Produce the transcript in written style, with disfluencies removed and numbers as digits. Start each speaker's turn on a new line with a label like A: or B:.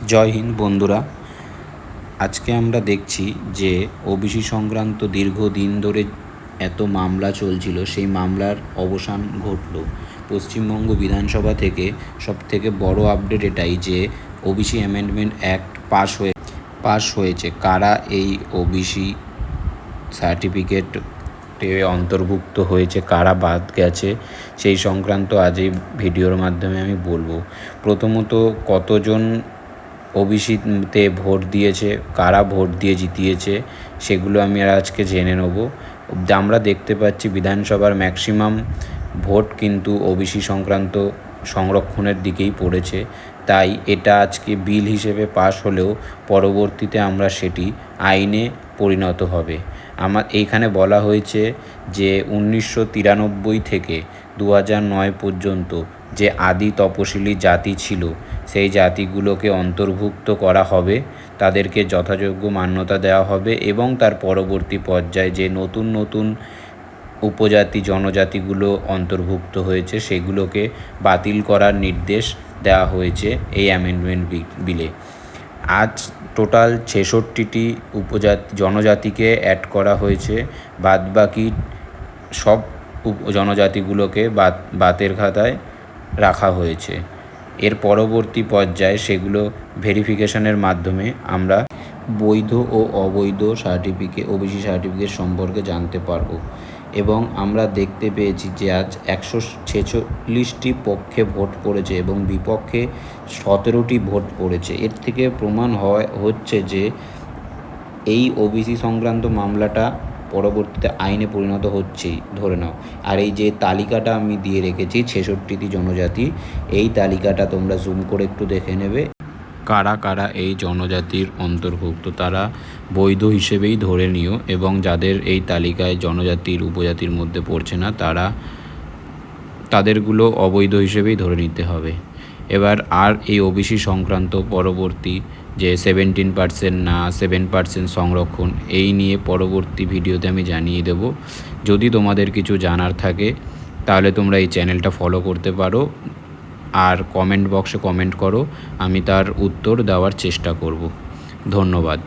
A: জয় হিন্দ বন্ধুরা। আজকে আমরা দেখছি যে ওবিসি সংক্রান্ত দীর্ঘদিন ধরে এত মামলা চলছিল, সেই মামলার অবসান ঘটল। পশ্চিমবঙ্গ বিধানসভা থেকে সবথেকে বড় আপডেট এটাই যে ওবিসি অ্যামেন্ডমেন্ট অ্যাক্ট পাস হয়েছে। কারা এই ওবিসি সার্টিফিকেটে অন্তর্ভুক্ত হয়েছে, কারা বাদ গেছে, সেই সংক্রান্ত আজ এই ভিডিওর মাধ্যমে আমি বলবো। প্রথমত, কতজন ওবিসিতে ভোট দিয়েছে, কারা ভোট দিয়ে জিতিয়েছে, সেগুলো আমি আজকে জেনে নেব। আমরা দেখতে পাচ্ছি বিধানসভার ম্যাক্সিমাম ভোট কিন্তু ওবিসি সংক্রান্ত সংরক্ষণের দিকেই পড়েছে। তাই এটা আজকে বিল হিসেবে পাশ হলেও পরবর্তীতে আমরা সেটি আইনে পরিণত হবে। এইখানে বলা হয়েছে যে 1993 থেকে 2009 পর্যন্ত যে আদি তপশিলি জাতি ছিল, সেই জাতিগুলোকে অন্তর্ভুক্ত করা হবে, তাদেরকে যথাযোগ্য মান্যতা দেওয়া হবে এবং তার পরবর্তী পর্যায়ে যে নতুন নতুন উপজাতি জনজাতিগুলো অন্তর্ভুক্ত হয়েছে সেগুলোকে বাতিল করার নির্দেশ দেওয়া হয়েছে এই অ্যামেন্ডমেন্ট বিলে। আজ টোটাল 66টি জনজাতিকে অ্যাড করা হয়েছে, বাদবাকি সব জনজাতিগুলোকে বাতের খাতায় রাখা হয়েছে। এর পরবর্তী পর্যায়ে সেগুলো ভেরিফিকেশনের মাধ্যমে আমরা বৈধ ও অবৈধ ওবিসি সার্টিফিকেট সম্পর্কে জানতে পারবো। এবং আমরা দেখতে পেয়েছি যে আজ 146টি পক্ষে ভোট পড়েছে এবং বিপক্ষে 17টি ভোট পড়েছে। এর থেকে প্রমাণ হচ্ছে যে এই ওবিসি সংক্রান্ত মামলাটা পরবর্তীতে আইনে পরিণত হচ্ছেই, ধরে নাও। আর এই যে তালিকাটা আমি দিয়ে রেখেছি 66টি জনজাতি, এই তালিকাটা তোমরা জুম করে একটু দেখে নেবে। কারা কারা এই জনজাতির অন্তর্ভুক্ত তারা বৈধ হিসেবেই ধরে নিও, এবং যাদের এই তালিকায় জনজাতির উপজাতির মধ্যে পড়ছে না তাদেরগুলো অবৈধ হিসেবেই ধরে নিতে হবে। এবার আর এই ওবিসি সংক্রান্ত পরবর্তী যে 17% না 7% সংরক্ষণ, এই নিয়ে পরবর্তী ভিডিওতে আমি জানিয়ে দেব। যদি তোমাদের কিছু জানার থাকে তাহলে তোমরা এই চ্যানেলটা ফলো করতে পারো আর কমেন্ট বক্সে কমেন্ট করো, আমি তার উত্তর দেওয়ার চেষ্টা করব। ধন্যবাদ।